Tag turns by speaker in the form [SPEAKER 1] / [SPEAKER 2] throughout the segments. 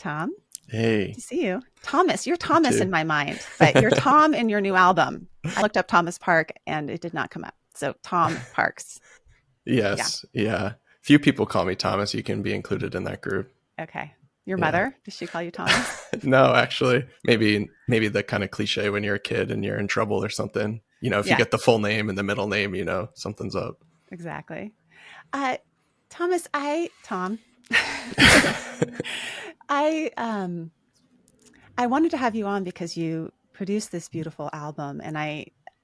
[SPEAKER 1] Tom. Good
[SPEAKER 2] Hey,
[SPEAKER 1] to see you. Thomas, you're
[SPEAKER 2] you
[SPEAKER 1] Thomas
[SPEAKER 2] too.
[SPEAKER 1] in my mind, but you're Tom in your new album. I looked up Thomas Park and it did not come up. So Tom Parks. Yeah.
[SPEAKER 2] Yes, yeah. Few people call me Thomas. You can be included in that group.
[SPEAKER 1] Okay. Your
[SPEAKER 2] Yeah.
[SPEAKER 1] mother, does she call you Thomas?
[SPEAKER 2] No, actually, maybe the kind of cliche when you're a kid and you're in trouble or something. If you
[SPEAKER 1] Yeah,
[SPEAKER 2] get the full name and the middle name, something's up.
[SPEAKER 1] exactly. Uh, Tom, I, um, I wanted to have you on because you produced this beautiful album and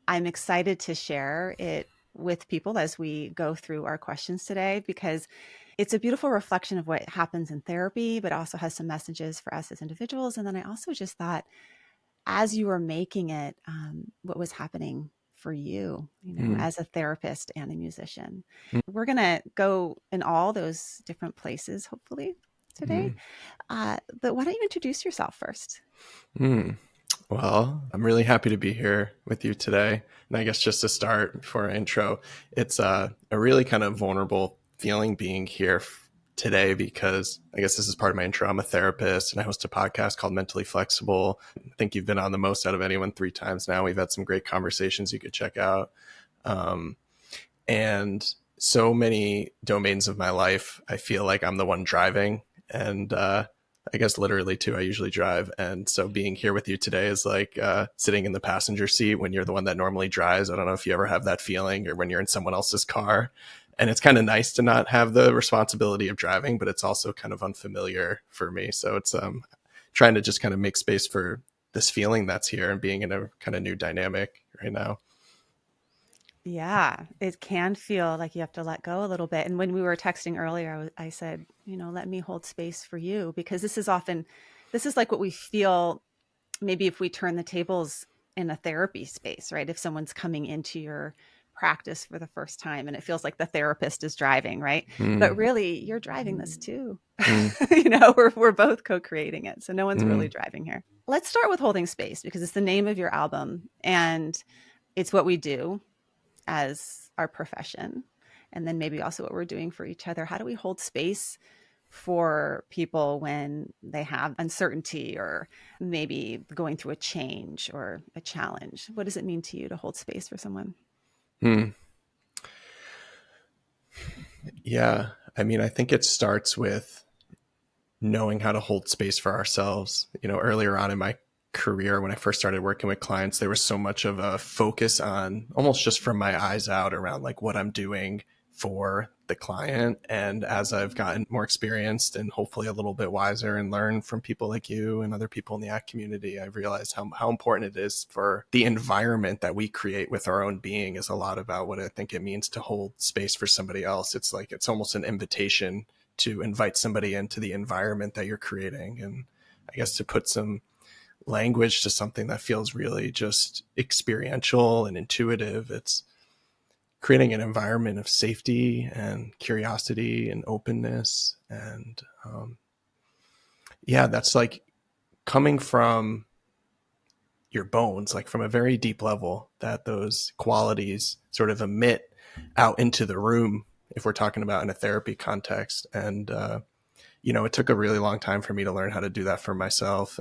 [SPEAKER 1] I'm excited to share it with people as we go through our questions today because it's a beautiful reflection of what happens in therapy, but also has some messages for us as individuals. And then I also just thought, as you were making it, what was happening for you,
[SPEAKER 2] Mm,
[SPEAKER 1] as a therapist and a musician.
[SPEAKER 2] mm,
[SPEAKER 1] We're going to go in all those different places, hopefully, today.
[SPEAKER 2] mm,
[SPEAKER 1] But why don't you introduce yourself first?
[SPEAKER 2] mm. Well, I'm really happy to be here with you today. And I guess just to start before our intro, it's a really kind of vulnerable feeling being here today because I guess this is part of my intro. I'm a therapist and I host a podcast called Mentally Flexible. I think you've been on the most out of anyone 3 times now. We've had some great conversations you could check out. Um, and so many domains of my life, I feel like I'm the one driving. And I guess literally too, I usually drive. And so being here with you today is like sitting in the passenger seat when you're the one that normally drives. I don't know if you ever have that feeling or when you're in someone else's car. And it's kind of nice to not have the responsibility of driving, but it's also kind of unfamiliar for me. So it's trying to just kind of make space for this feeling that's here and being in a kind of new dynamic right now.
[SPEAKER 1] Yeah, it can feel like you have to let go a little bit. And when we were texting earlier, I said, let me hold space for you because this is like what we feel maybe if we turn the tables in a therapy space, right? If someone's coming into your practice for the first time and it feels like the therapist is driving, right? But
[SPEAKER 2] Mm,
[SPEAKER 1] really, you're driving this too.
[SPEAKER 2] mm,
[SPEAKER 1] We're both co-creating it. So no one's really
[SPEAKER 2] mm,
[SPEAKER 1] driving here. Let's start with holding space because it's the name of your album and it's what we do as our profession. And then maybe also what we're doing for each other. How do we hold space for people when they have uncertainty or maybe going through a change or a challenge? What does it mean to you to hold space for someone?
[SPEAKER 2] mm. Yeah. I mean, I think it starts with knowing how to hold space for ourselves. Earlier on in my career, when I first started working with clients, there was so much of a focus on almost just from my eyes out around like what I'm doing for the client. And as I've gotten more experienced and hopefully a little bit wiser and learned from people like you and other people in the ACT community, I've realized how important it is for the environment that we create with our own being is a lot about what I think it means to hold space for somebody else. It's like, it's almost an invitation to invite somebody into the environment that you're creating. And I guess to put some language to something that feels really just experiential and intuitive, it's creating an environment of safety and curiosity and openness. And yeah, that's like coming from your bones, like from a very deep level, that those qualities sort of emit out into the room if we're talking about in a therapy context. And it took a really long time for me to learn how to do that for myself.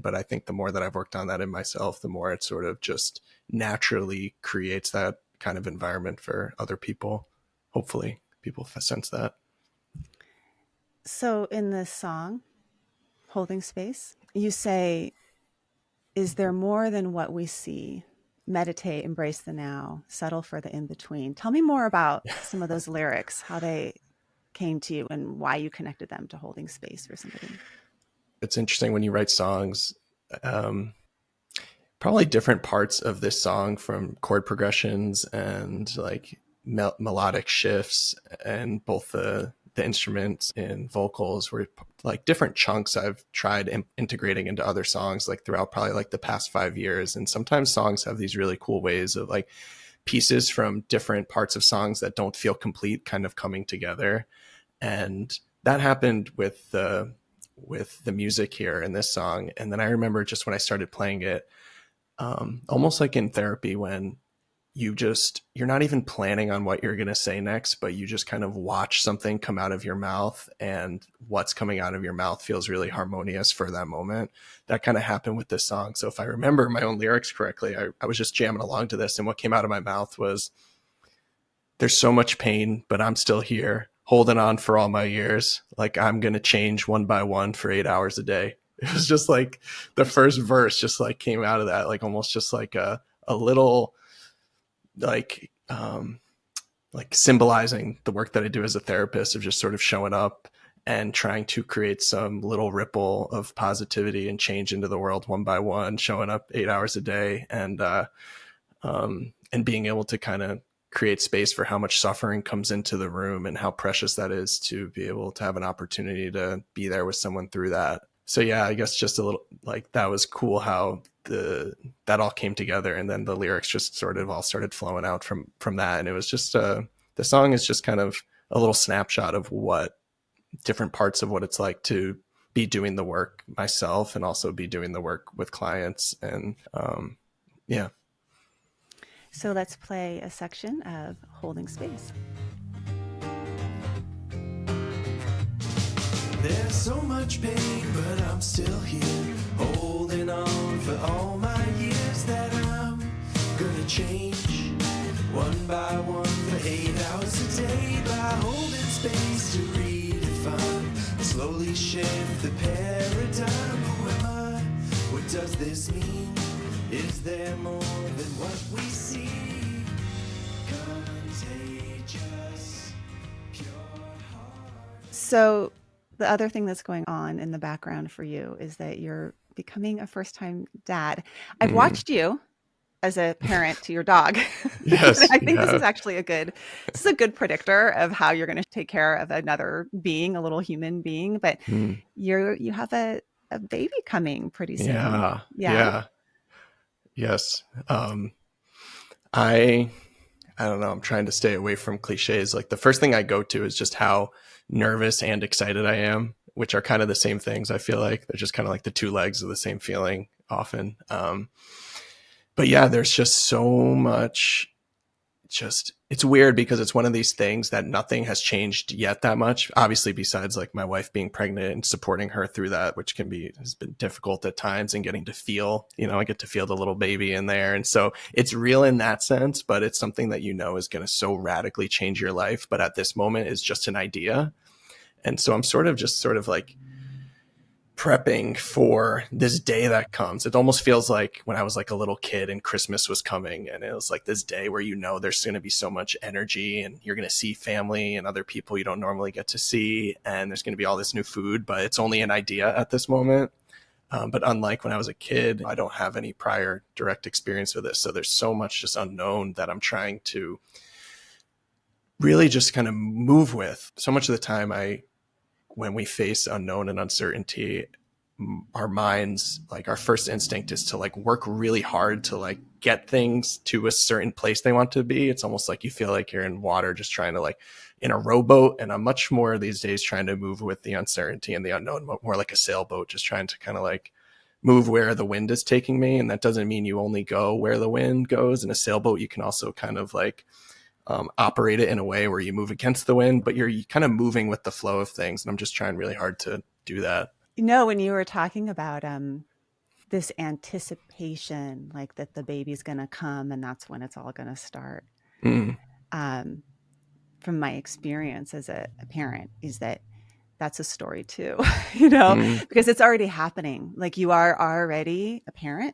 [SPEAKER 2] But I think the more that I've worked on that in myself, the more it sort of just naturally creates that kind of environment for other people. Hopefully people sense that.
[SPEAKER 1] So in this song, Holding Space, you say, is there more than what we see? Meditate, embrace the now, settle for the in between. Tell me more about some of those lyrics, how they came to you and why you connected them to holding space for somebody.
[SPEAKER 2] It's interesting when you write songs, um, probably different parts of this song from chord progressions and like melodic shifts and both the instruments and vocals were like different chunks I've tried integrating into other songs like throughout probably like the past 5 years. And sometimes songs have these really cool ways of like pieces from different parts of songs that don't feel complete kind of coming together. And that happened with the music here in this song. And then I remember just when I started playing it, almost like in therapy when you're not even planning on what you're going to say next, but you just kind of watch something come out of your mouth, and what's coming out of your mouth feels really harmonious for that moment. That kind of happened with this song. So if I remember my own lyrics correctly, I was just jamming along to this, and what came out of my mouth was, there's so much pain, but I'm still here holding on for all my years. Like, I'm going to change one by one for 8 hours a day. It was just like the first verse just like came out of that, like almost just like a little like, like symbolizing the work that I do as a therapist of just sort of showing up and trying to create some little ripple of positivity and change into the world one by one, showing up 8 hours a day, and being able to kind of create space for how much suffering comes into the room and how precious that is to be able to have an opportunity to be there with someone through that. So yeah, I guess just a little like that was cool how that all came together, and then the lyrics just sort of all started flowing out from that. And it was just the song is just kind of a little snapshot of what different parts of what it's like to be doing the work myself and also be doing the work with clients. And yeah.
[SPEAKER 1] So let's play a section of Holding Space.
[SPEAKER 3] There's so much pain, but I'm still here, holding on for all my years that I'm gonna change one by one for 8 hours a day, by holding space to redefine, slowly shift the paradigm. Who am I? What does this mean? Is there more than what we see? Contagious, pure heart.
[SPEAKER 1] So the other thing that's going on in the background for you is that you're becoming a first-time dad. I've
[SPEAKER 2] Mm.
[SPEAKER 1] watched you as a parent to your dog.
[SPEAKER 2] Yes,
[SPEAKER 1] I
[SPEAKER 2] you
[SPEAKER 1] think this is
[SPEAKER 2] have.
[SPEAKER 1] actually this is a good predictor of how you're going to take care of another being, a little human being. But
[SPEAKER 2] Mm.
[SPEAKER 1] you have a baby coming pretty soon.
[SPEAKER 2] Yeah,
[SPEAKER 1] Yeah.
[SPEAKER 2] yeah, yes. I I don't know. I'm trying to stay away from cliches. Like the first thing I go to is just how nervous and excited I am, which are kind of the same things. I feel like they're just kind of like the two legs of the same feeling often. But yeah, there's just so much. Just it's weird because it's one of these things that nothing has changed yet that much, obviously, besides like my wife being pregnant and supporting her through that, which has been difficult at times, and getting to feel, I get to feel the little baby in there. And so it's real in that sense, but it's something that is going to so radically change your life, but at this moment is just an idea. And so I'm sort of like prepping for this day that comes. It almost feels like when I was like a little kid and Christmas was coming, and it was like this day where there's going to be so much energy, and you're going to see family and other people you don't normally get to see, and there's going to be all this new food, but it's only an idea at this moment. But unlike when I was a kid, I don't have any prior direct experience with this. So there's so much just unknown that I'm trying to really just kind of move with. So much of the time, when we face unknown and uncertainty, our minds, like our first instinct is to like work really hard to like get things to a certain place they want to be. It's almost like you feel like you're in water just trying to like in a rowboat. And I'm much more these days trying to move with the uncertainty and the unknown, more like a sailboat, just trying to kind of like move where the wind is taking me. And that doesn't mean you only go where the wind goes. In a sailboat, you can also kind of like operate it in a way where you move against the wind, but you're kind of moving with the flow of things. And I'm just trying really hard to do that.
[SPEAKER 1] When you were talking about this anticipation, like that the baby's going to come and that's when it's all going to start.
[SPEAKER 2] Mm,
[SPEAKER 1] Um, from my experience as a parent, is that's a story too,
[SPEAKER 2] mm,
[SPEAKER 1] because it's already happening. Like you are already a parent,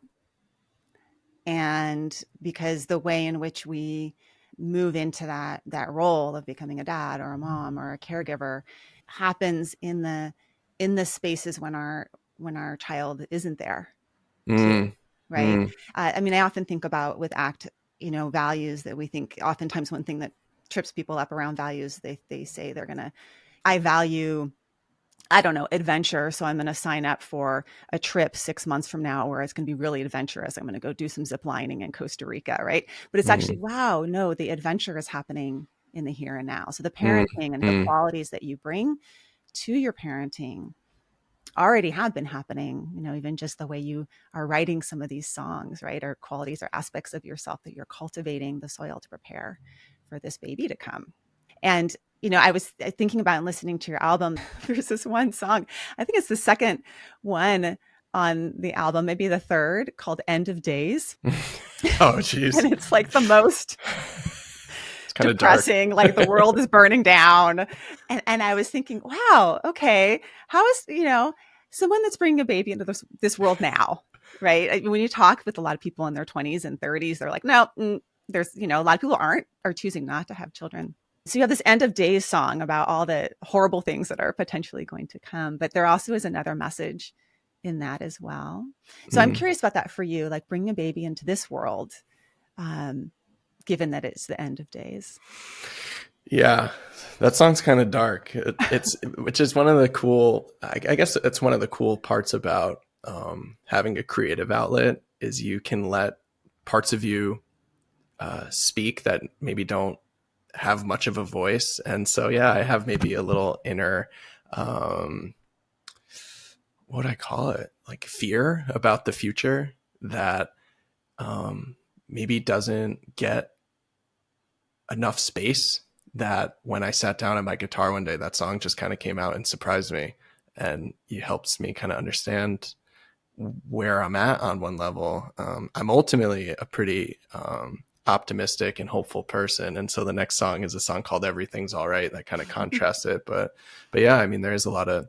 [SPEAKER 1] and because the way in which we move into that role of becoming a dad or a mom or a caregiver happens in the spaces when our child isn't there too,
[SPEAKER 2] mm,
[SPEAKER 1] right?
[SPEAKER 2] mm,
[SPEAKER 1] I mean, I often think about with ACT, values that we think oftentimes one thing that trips people up around values, they say I value, I don't know, adventure. So I'm going to sign up for a trip 6 months from now where it's going to be really adventurous. I'm going to go do some zip lining in Costa Rica, right? But it's actually,
[SPEAKER 2] mm,
[SPEAKER 1] wow, no, the adventure is happening in the here and now. So the
[SPEAKER 2] mm,
[SPEAKER 1] parenting and the
[SPEAKER 2] mm,
[SPEAKER 1] qualities that you bring to your parenting already have been happening, even just the way you are writing some of these songs, right? Are qualities or aspects of yourself that you're cultivating the soil to prepare for this baby to come. And, I was thinking about and listening to your album. There's this one song, I think it's the second one on the album, maybe the third, called End of Days.
[SPEAKER 2] Oh, geez.
[SPEAKER 1] And it's like the most
[SPEAKER 2] It's kind of dark.
[SPEAKER 1] depressing, like the world is burning down. And I was thinking, wow, okay, how is, someone that's bringing a baby into this world now, right? When you talk with a lot of people in their 20s and 30s, they're like, no, there's, a lot of people are choosing not to have children. So you have this End of Days song about all the horrible things that are potentially going to come, but there also is another message in that as well. So I'm curious about that for you, like bringing a baby into this world, given that it's the end of days.
[SPEAKER 2] Yeah, that song's kind of dark. It's which is one of the cool, I guess it's one of the cool parts about having a creative outlet is you can let parts of you speak that maybe don't have much of a voice. And so, yeah, I have maybe a little inner, what would I call it? Like fear about the future that maybe doesn't get enough space, that when I sat down at my guitar one day, that song just kind of came out and surprised me. And it helps me kind of understand where I'm at on one level. I'm ultimately a pretty optimistic and hopeful person. And so the next song is a song called Everything's All Right. That kind of contrasts it. But yeah, I mean, there is a lot of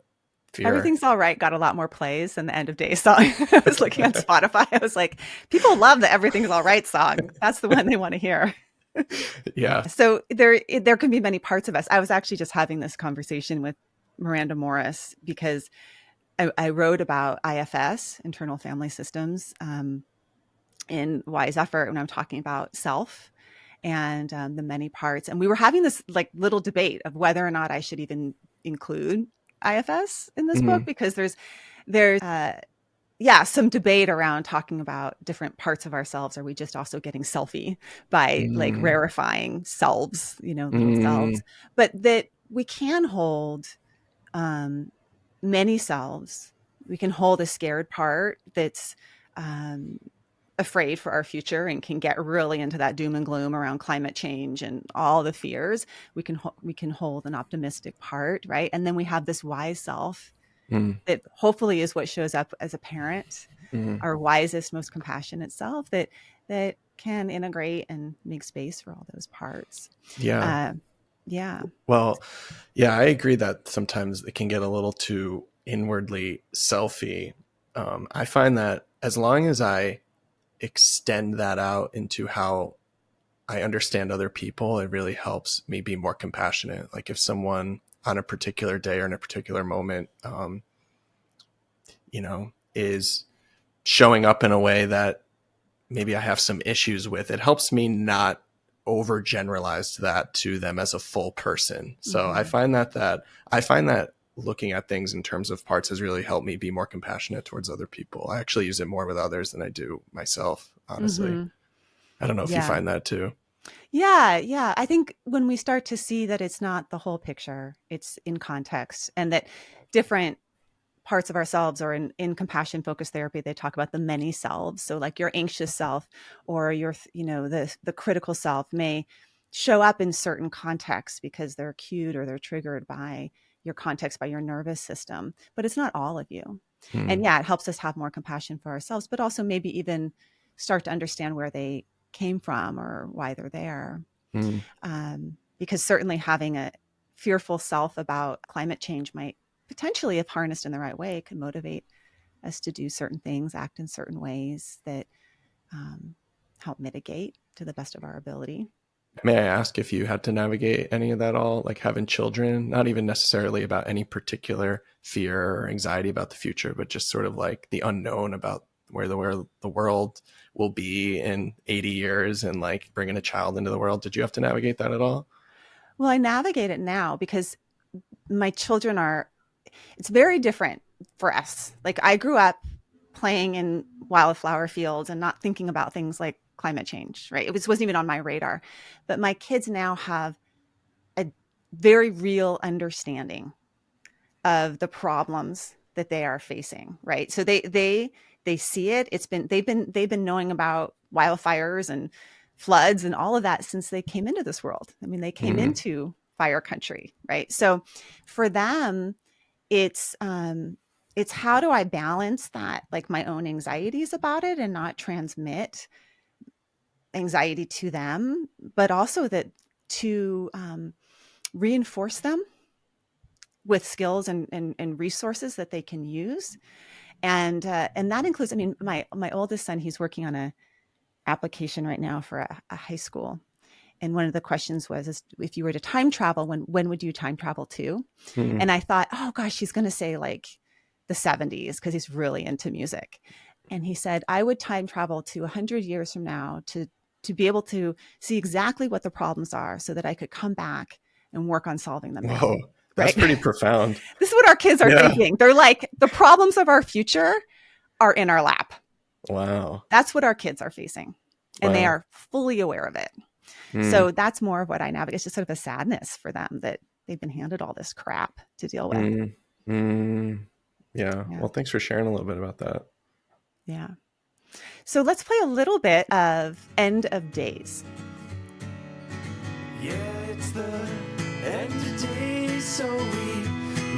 [SPEAKER 2] fear.
[SPEAKER 1] Everything's All Right got a lot more plays than the End of Days song. I was looking on Spotify. I was like, people love the Everything's All Right song. That's the one they want to hear.
[SPEAKER 2] Yeah.
[SPEAKER 1] So there can be many parts of us. I was actually just having this conversation with Miranda Morris because I wrote about IFS, internal family systems, in Wise Effort when I'm talking about self and the many parts. And we were having this like little debate of whether or not I should even include IFS in this book, because there's some debate around talking about different parts of ourselves. Are we just also getting selfie by like rarefying selves, little selves, but that we can hold many selves. We can hold a scared part that's afraid for our future and can get really into that doom and gloom around climate change and all the fears. We can hold an optimistic part, right? And then we have this wise self that hopefully is what shows up as a parent, our wisest, most compassionate self that can integrate and make space for all those parts.
[SPEAKER 2] Yeah.
[SPEAKER 1] Yeah.
[SPEAKER 2] Well, yeah, I agree that sometimes it can get a little too inwardly selfie. I find that as long as I extend that out into how I understand other people, it really helps me be more compassionate. Like if someone on a particular day or in a particular moment, is showing up in a way that maybe I have some issues with, it helps me not overgeneralize that to them as a full person. So I find that looking at things in terms of parts has really helped me be more compassionate towards other people. I actually use it more with others than I do myself, honestly. I don't know if you find that too.
[SPEAKER 1] Yeah. I think when we start to see that it's not the whole picture, it's in context, and that different parts of ourselves, or in compassion focused therapy, they talk about the many selves. So like your anxious self or your, the critical self may show up in certain contexts because they're cued or they're triggered by your context, by your nervous system, but it's not all of you. And yeah, it helps us have more compassion for ourselves, but also maybe even start to understand where they came from or why they're there. Because certainly having a fearful self about climate change might potentially, if harnessed in the right way, can motivate us to do certain things, act in certain ways that help mitigate to the best of our ability.
[SPEAKER 2] May I ask if you had to navigate any of that all, like having children, not even necessarily about any particular fear or anxiety about the future, but just sort of like the unknown about where the world will be in 80 years and like bringing a child into the world. Did you have to navigate that at all?
[SPEAKER 1] Well, I navigate it now because my children it's very different for us. Like I grew up playing in wildflower fields and not thinking about things like climate change, right? It wasn't even on my radar. But my kids now have a very real understanding of the problems that they are facing, right? So they see it. They've been knowing about wildfires and floods and all of that since they came into this world. I mean, they came
[SPEAKER 2] Mm-hmm.
[SPEAKER 1] into fire country, right? So for them, it's how do I balance that, like my own anxieties about it, and not transmit anxiety to them, but also that to reinforce them with skills and resources that they can use. And that includes, I mean, my oldest son, he's working on a application right now for a high school. And one of the questions was, is if you were to time travel, when would you time travel to?
[SPEAKER 2] Mm-hmm.
[SPEAKER 1] And I thought, oh gosh, he's going to say like the 70s because he's really into music. And he said, I would time travel to 100 years from now to be able to see exactly what the problems are so that I could come back and work on solving them now.
[SPEAKER 2] Whoa, that's
[SPEAKER 1] Right.
[SPEAKER 2] pretty profound.
[SPEAKER 1] This is what our kids are
[SPEAKER 2] Yeah.
[SPEAKER 1] thinking. They're like, the problems of our future are in our lap.
[SPEAKER 2] Wow.
[SPEAKER 1] That's what our kids are facing. And they
[SPEAKER 2] Wow.
[SPEAKER 1] are fully aware of it.
[SPEAKER 2] Mm.
[SPEAKER 1] So that's more of what I navigate. It's just sort of a sadness for them that they've been handed all this crap to deal with.
[SPEAKER 2] Mm. Mm. Yeah.
[SPEAKER 1] Yeah.
[SPEAKER 2] Well, thanks for sharing a little bit about that.
[SPEAKER 1] Yeah. So let's play a little bit of End of Days.
[SPEAKER 3] Yeah, it's the end of days, so we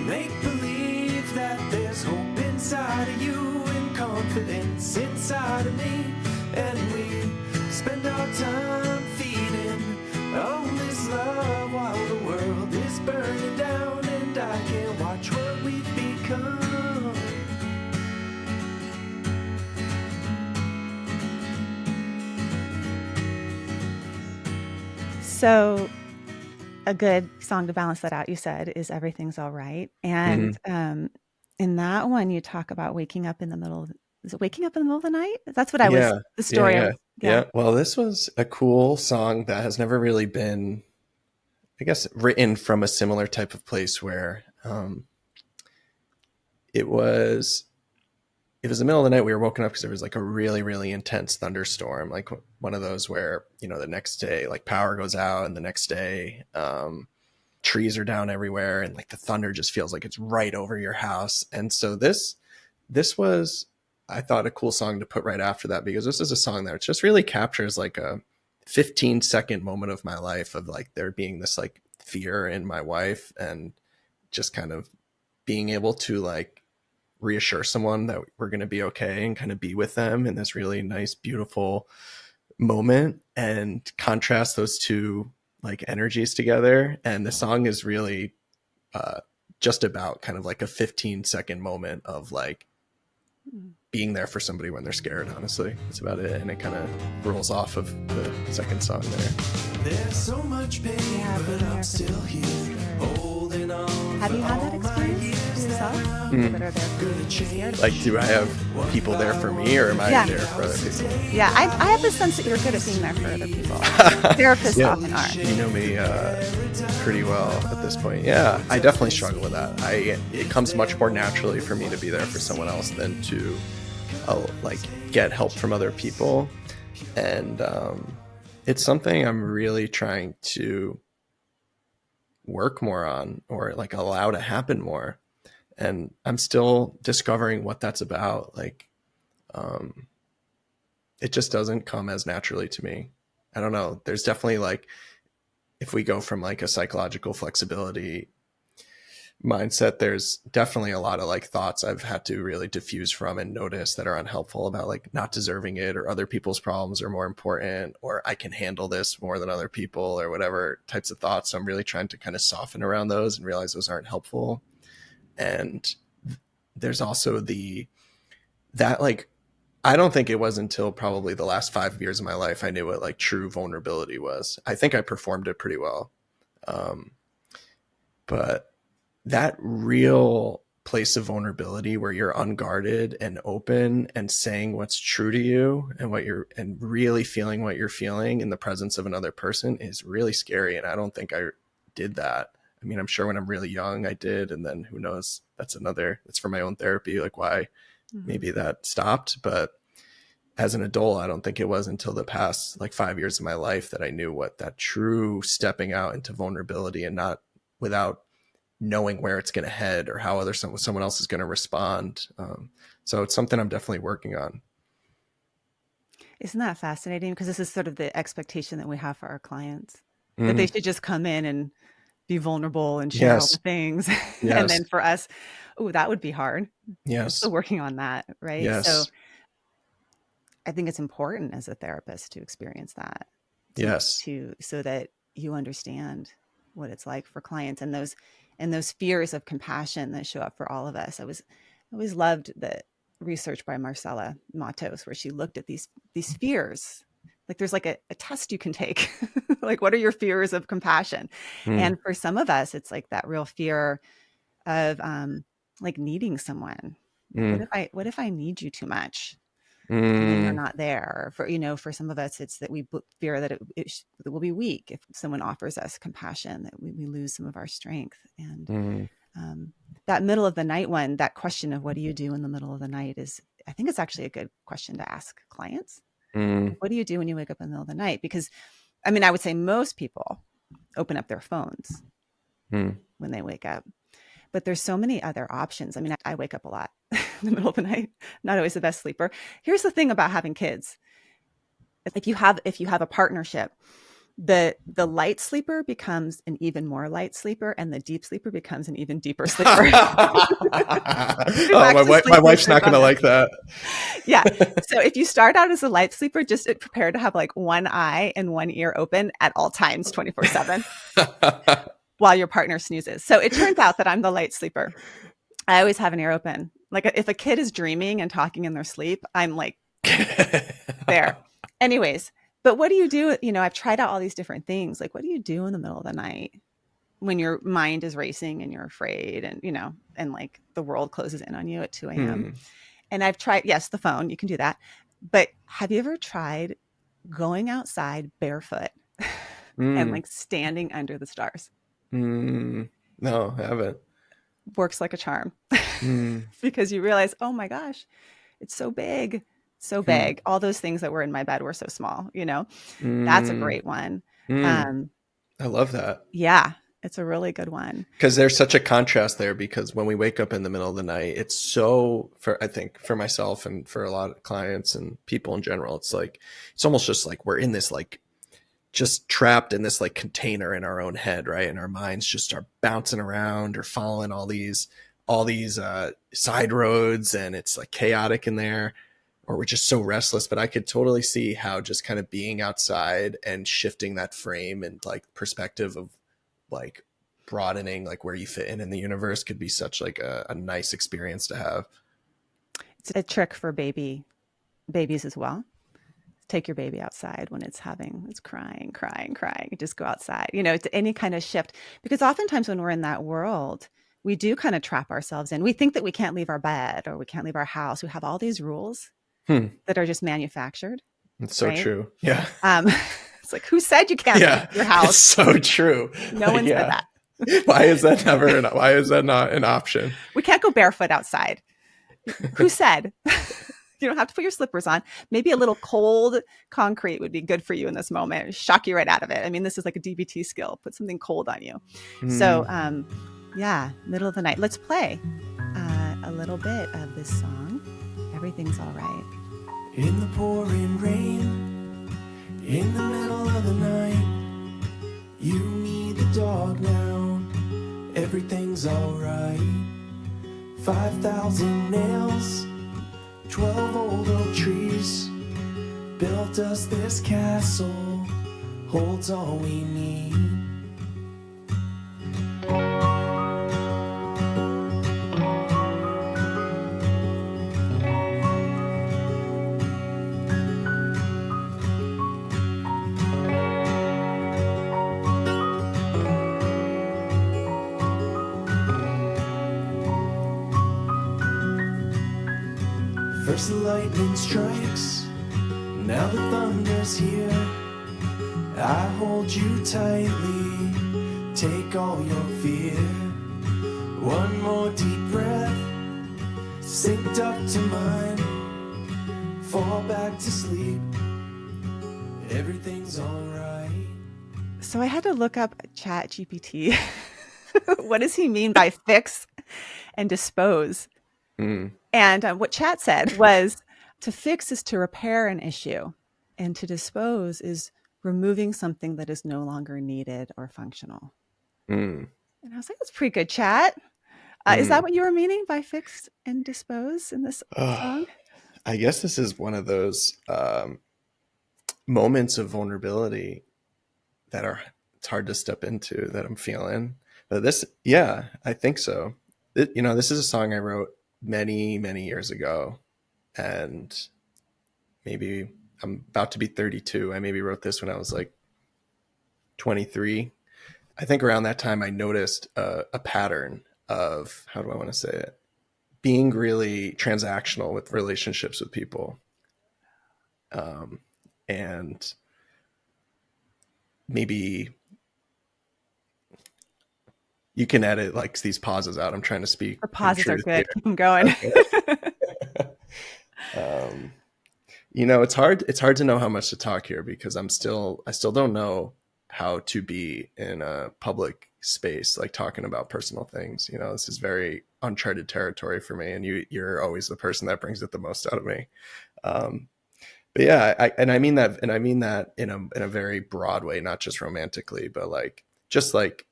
[SPEAKER 3] make believe that there's hope inside of you and confidence inside of me. And we spend our time feeding on this love while the world is burning down, and I can't watch what we've become.
[SPEAKER 1] So a good song to balance that out, you said, is Everything's All Right. And in that one, you talk about waking up in the middle of, is it waking up in the middle of the night? That's what I was, the story.
[SPEAKER 2] Yeah. Well, this was a cool song that has never really been, I guess, written from a similar type of place where it was the middle of the night. We were woken up because there was like a really, really intense thunderstorm, like one of those where, you know, the next day, like power goes out, and the next day, trees are down everywhere, and like the thunder just feels like it's right over your house. And so this was, I thought, a cool song to put right after that, because this is a song that just really captures like a 15-second moment of my life of like there being this like fear in my wife, and just kind of being able to like reassure someone that we're going to be okay and kind of be with them in this really nice, beautiful moment, and contrast those two like energies together. And the song is really just about kind of like a 15-second moment of like being there for somebody when they're scared. Honestly, that's about it. And it kind of rolls off of the second song there.
[SPEAKER 3] There's so much pain, but I'm still here, holding on.
[SPEAKER 1] Have you had that experience for yourself? People that are there for you, scared?
[SPEAKER 2] Like, do I have people there for me, or am I there for other people?
[SPEAKER 1] Yeah, I have the sense that you're good at being there for other people. Therapists often are.
[SPEAKER 2] You know me pretty well at this point. Yeah, I definitely struggle with that. It comes much more naturally for me to be there for someone else than to like get help from other people. And it's something I'm really trying to work more on, or like allow to happen more. And I'm still discovering what that's about. Like, it just doesn't come as naturally to me. I don't know. There's definitely like, if we go from like a psychological flexibility mindset, there's definitely a lot of like thoughts I've had to really diffuse from and notice that are unhelpful, about like not deserving it, or other people's problems are more important, or I can handle this more than other people, or whatever types of thoughts. So I'm really trying to kind of soften around those and realize those aren't helpful. And there's also that like, I don't think it was until probably the last 5 years of my life I knew what like true vulnerability was. I think I performed it pretty well. But that real place of vulnerability where you're unguarded and open and saying what's true to you, and really feeling what you're feeling in the presence of another person, is really scary. And I don't think I did that. I mean, I'm sure when I'm really young I did, and then who knows, that's for my own therapy, like why maybe that stopped. But as an adult, I don't think it was until the past like 5 years of my life that I knew what that true stepping out into vulnerability, and not without knowing where it's going to head or how someone else is going to respond. So it's something I'm definitely working on.
[SPEAKER 1] Isn't that fascinating? Because this is sort of the expectation that we have for our clients, that they should just come in and be vulnerable and share all the
[SPEAKER 2] Yes.
[SPEAKER 1] things.
[SPEAKER 2] Yes.
[SPEAKER 1] And then for us, oh, that would be hard. We're
[SPEAKER 2] Yes.
[SPEAKER 1] still working on that, right?
[SPEAKER 2] Yes.
[SPEAKER 1] So I think it's important as a therapist to experience that.
[SPEAKER 2] Yes.
[SPEAKER 1] So that you understand what it's like for clients and those fears of compassion that show up for all of us. I always loved the research by Marcella Matos, where she looked at these fears. Like there's like a test you can take. Like, what are your fears of compassion? And for some of us, it's like that real fear of like needing someone. Like, what if I need you too much? And then you're not there. For some of us, it's that we fear that it will be weak if someone offers us compassion, that we lose some of our strength. And that middle of the night one, that question of what do you do in the middle of the night I think it's actually a good question to ask clients. What do you do when you wake up in the middle of the night? Because, I mean, I would say most people open up their phones when they wake up. But there's so many other options. I mean, I wake up a lot in the middle of the night, not always the best sleeper. Here's the thing about having kids. If you have a partnership, the light sleeper becomes an even more light sleeper, and the deep sleeper becomes an even deeper sleeper.
[SPEAKER 2] My wife's not going to like that.
[SPEAKER 1] Yeah. So if you start out as a light sleeper, just prepare to have like one eye and one ear open at all times, 24/7. While your partner snoozes. So it turns out that I'm the light sleeper. I always have an ear open. Like if a kid is dreaming and talking in their sleep, I'm like there. Anyways, but what do you do? I've tried out all these different things. Like, what do you do in the middle of the night when your mind is racing and you're afraid and, and like the world closes in on you at 2 a.m. And I've tried, yes, the phone, you can do that. But have you ever tried going outside barefoot and like standing under the stars?
[SPEAKER 2] No, I haven't.
[SPEAKER 1] Works like a charm because you realize, oh my gosh, it's so big, so big. All those things that were in my bed were so small, That's a great one.
[SPEAKER 2] I love that.
[SPEAKER 1] Yeah, it's a really good one.
[SPEAKER 2] Because there's such a contrast there, because when we wake up in the middle of the night, it's so, I think for myself and for a lot of clients and people in general, it's like, it's almost just like we're in this like just trapped in this like container in our own head, right? And our minds just are bouncing around or following all these side roads, and it's like chaotic in there, or we're just so restless. But I could totally see how just kind of being outside and shifting that frame and like perspective of like broadening like where you fit in the universe could be such like a nice experience to have.
[SPEAKER 1] It's a trick for babies as well. Take your baby outside when it's crying. Just go outside, it's any kind of shift. Because oftentimes when we're in that world, we do kind of trap ourselves in. We think that we can't leave our bed or we can't leave our house. We have all these rules that are just manufactured.
[SPEAKER 2] It's so true. Yeah.
[SPEAKER 1] It's like, who said you can't leave your house?
[SPEAKER 2] It's so true.
[SPEAKER 1] No one said that.
[SPEAKER 2] Why is that not an option?
[SPEAKER 1] We can't go barefoot outside. Who said? You don't have to put your slippers on. Maybe a little cold concrete would be good for you in this moment. Shock you right out of it. I mean, this is like a DBT skill. Put something cold on you. So, middle of the night. Let's play a little bit of this song. Everything's all right.
[SPEAKER 3] In the pouring rain, in the middle of the night, you need the dog now. Everything's all right. 5,000 nails, 12 old oak trees built us this castle, holds all we need. First the lightning strikes, now the thunder's here. I hold you tightly, take all your fear. One more deep breath, synced up to mine. Fall back to sleep, everything's alright.
[SPEAKER 1] So I had to look up Chat GPT What does he mean by fix and dispose?
[SPEAKER 2] Mm,
[SPEAKER 1] And what Chat said was to fix is to repair an issue, and to dispose is removing something that is no longer needed or functional.
[SPEAKER 2] mm,
[SPEAKER 1] And I was like, that's pretty good, Chat. Is that
[SPEAKER 2] mm.
[SPEAKER 1] what you were meaning by fix and dispose in this
[SPEAKER 2] Oh,
[SPEAKER 1] song?
[SPEAKER 2] I guess this is one of those moments of vulnerability that are it's hard to step into that I'm feeling. But this, yeah, I think so. This is a song I wrote many, many years ago, and maybe I'm about to be 32. I maybe wrote this when I was like 23. I think around that time I noticed a pattern of, how do I want to say it, being really transactional with relationships with people. And maybe you can edit like these pauses out. I'm trying to speak
[SPEAKER 1] Or
[SPEAKER 2] in
[SPEAKER 1] pauses are
[SPEAKER 2] truth here.
[SPEAKER 1] good. Keep them going.
[SPEAKER 2] Okay. um, it's hard to know how much to talk here because I still don't know how to be in a public space, like talking about personal things. This is very uncharted territory for me, and you're always the person that brings it the most out of me. Um, but yeah, I mean that, in a very broad way, not just romantically, but like just like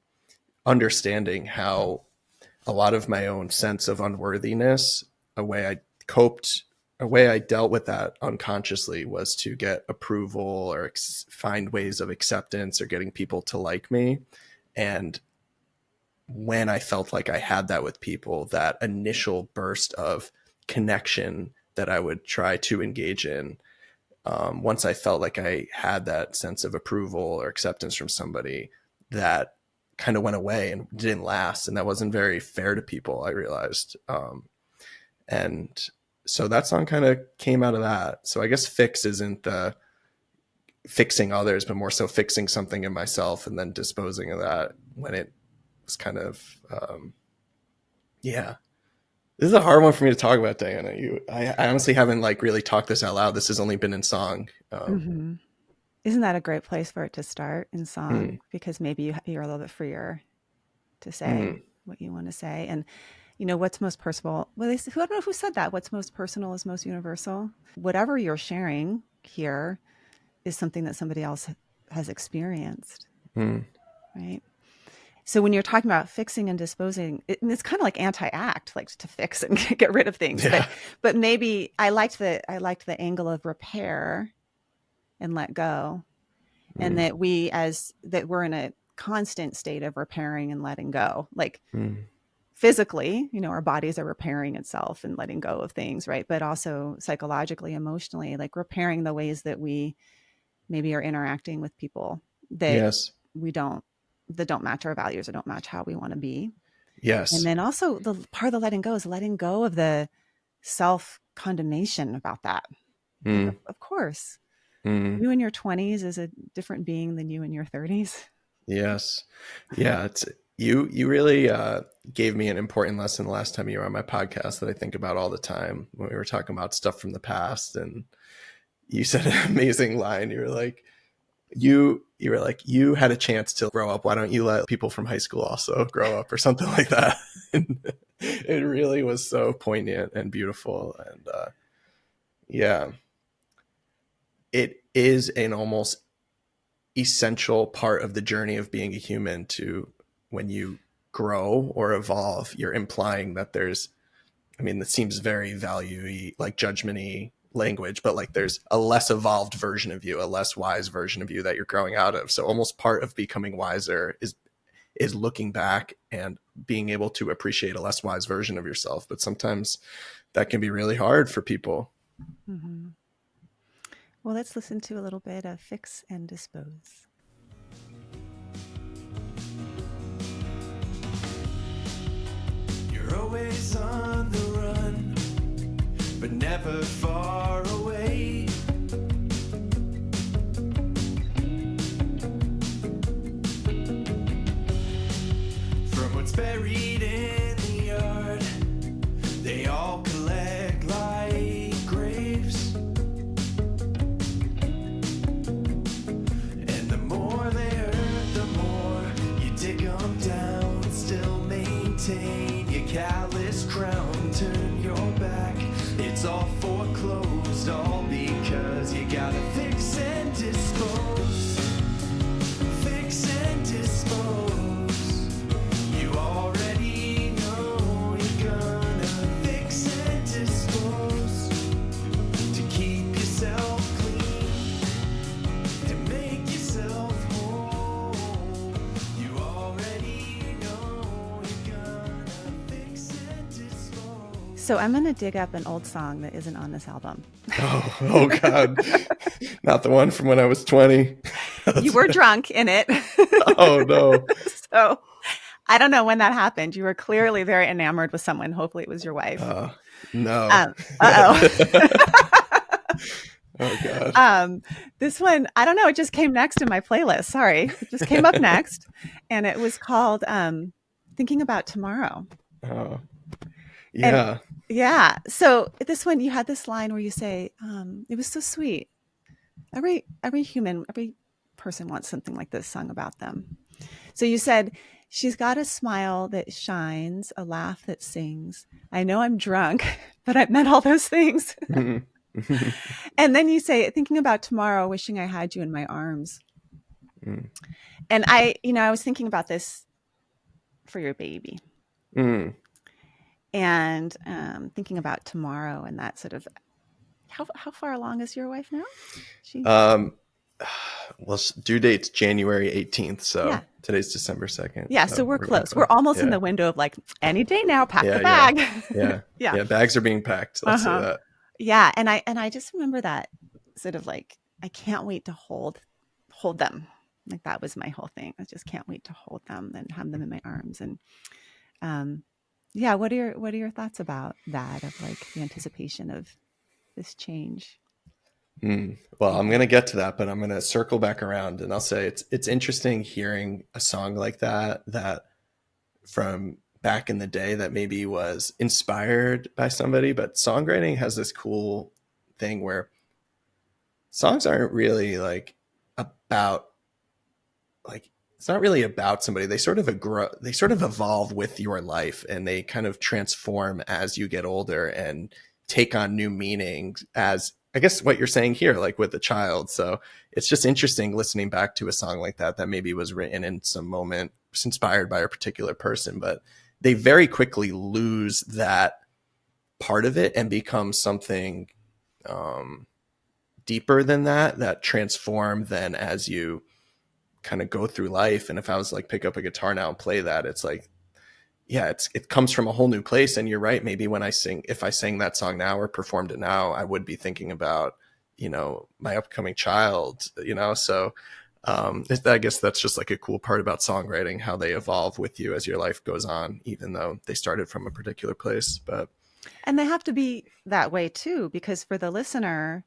[SPEAKER 2] understanding how a lot of my own sense of unworthiness, a way I coped, a way I dealt with that unconsciously was to get approval or find ways of acceptance or getting people to like me. And when I felt like I had that with people, that initial burst of connection that I would try to engage in, once I felt like I had that sense of approval or acceptance from somebody, that kind of went away and didn't last. And that wasn't very fair to people, I realized. And so that song kind of came out of that. So I guess fix isn't the fixing others, but more so fixing something in myself and then disposing of that when it was kind of, yeah. This is a hard one for me to talk about, Diana. I honestly haven't like really talked this out loud. This has only been in song.
[SPEAKER 1] Mm-hmm. Isn't that a great place for it to start in
[SPEAKER 2] Mm,
[SPEAKER 1] song? Because maybe you're a little bit freer to say
[SPEAKER 2] mm,
[SPEAKER 1] what you want to say. And what's most personal? Well, I don't know who said that. What's most personal is most universal. Whatever you're sharing here is something that somebody else has experienced,
[SPEAKER 2] mm.
[SPEAKER 1] right? So when you're talking about fixing and disposing, it's kind of like anti-act, like to fix and get rid of things.
[SPEAKER 2] Yeah.
[SPEAKER 1] But maybe I liked the angle of repair and let go, and
[SPEAKER 2] Mm,
[SPEAKER 1] that we're in a constant state of repairing and letting go, like
[SPEAKER 2] mm.
[SPEAKER 1] physically, our bodies are repairing itself and letting go of things, right? But also psychologically, emotionally, like repairing the ways that we maybe are interacting with people that
[SPEAKER 2] Yes.
[SPEAKER 1] we don't that don't match our values or don't match how we want to be. And
[SPEAKER 2] Yes.
[SPEAKER 1] then also the part of the letting go is letting go of the self condemnation about that. Like,
[SPEAKER 2] Mm,
[SPEAKER 1] of course,
[SPEAKER 2] mm.
[SPEAKER 1] you in your 20s is a different being than you in your 30s.
[SPEAKER 2] Yes. Yeah. You really gave me an important lesson the last time you were on my podcast that I think about all the time when we were talking about stuff from the past. And you said an amazing line. You had a chance to grow up. Why don't you let people from high school also grow up or something like that? And it really was so poignant and beautiful. And yeah, it is an almost essential part of the journey of being a human to, when you grow or evolve, you're implying that that seems very value-y, like judgment-y language, but like there's a less evolved version of you, a less wise version of you that you're growing out of. So almost part of becoming wiser is looking back and being able to appreciate a less wise version of yourself. But sometimes that can be really hard for people.
[SPEAKER 1] Mm-hmm. Well, let's listen to a little bit of Fix and Dispose.
[SPEAKER 3] You're always on the run, but never far away. From what's buried in the yard, they all collect like graves. And the more they hurt, the more you dig them down. Still closed, all because you gotta fix and dispose. Fix and dispose. You already know you're gonna fix and dispose to keep yourself clean, to make yourself whole. You already know you're gonna fix and dispose.
[SPEAKER 1] So I'm going to dig up an old song that isn't on this album.
[SPEAKER 2] Oh God. Not the one from when I was 20.
[SPEAKER 1] You were drunk in it.
[SPEAKER 2] Oh no.
[SPEAKER 1] So I don't know when that happened. You were clearly very enamored with someone. Hopefully it was your wife.
[SPEAKER 2] No.
[SPEAKER 1] Uh-oh.
[SPEAKER 2] Oh God.
[SPEAKER 1] This one, I don't know. It just came next in my playlist. Sorry. It just came up next. And it was called Thinking About Tomorrow.
[SPEAKER 2] Oh. Yeah.
[SPEAKER 1] And yeah. So this one, you had this line where you say, it was so sweet. Every human, every person wants something like this sung about them. So you said, she's got a smile that shines, a laugh that sings. I know I'm drunk, but I meant all those things.
[SPEAKER 2] Mhm.
[SPEAKER 1] And then you say, thinking about tomorrow, wishing I had you in my arms.
[SPEAKER 2] Mm.
[SPEAKER 1] And I was thinking about this for your baby.
[SPEAKER 2] Mm.
[SPEAKER 1] And thinking about tomorrow and that sort of, how far along is your wife now?
[SPEAKER 2] Well, due date's January 18th, so
[SPEAKER 1] Yeah.
[SPEAKER 2] today's December 2nd.
[SPEAKER 1] Yeah, so we're close.
[SPEAKER 2] getting
[SPEAKER 1] We're almost in
[SPEAKER 2] Yeah.
[SPEAKER 1] the window of like any day now, pack
[SPEAKER 2] Yeah,
[SPEAKER 1] the bag.
[SPEAKER 2] Yeah.
[SPEAKER 1] Yeah.
[SPEAKER 2] Yeah, bags are being packed. Let's say
[SPEAKER 1] Uh-huh.
[SPEAKER 2] that.
[SPEAKER 1] Yeah, and I just remember that sort of like, I can't wait to hold them. Like that was my whole thing. I just can't wait to hold them and have them in my arms. And yeah, what are your thoughts about that, of like the anticipation of this change?
[SPEAKER 2] Well, I'm going to get to that, but I'm going to circle back around and I'll say it's interesting hearing a song like that from back in the day that maybe was inspired by somebody, but songwriting has this cool thing where songs aren't really like about, like, it's not really about somebody. They sort of evolve with your life, and they kind of transform as you get older and take on new meanings, as I guess what you're saying here, like with the child. So it's just interesting listening back to a song like that maybe was written in some moment, was inspired by a particular person, but they very quickly lose that part of it and become something deeper than that transform then as you kind of go through life. And if I was like pick up a guitar now and play that, it's like, yeah, it comes from a whole new place. And you're right. Maybe if I sang that song now or performed it now, I would be thinking about, my upcoming child, so I guess that's just like a cool part about songwriting, how they evolve with you as your life goes on, even though they started from a particular place.
[SPEAKER 1] And they have to be that way too, because for the listener,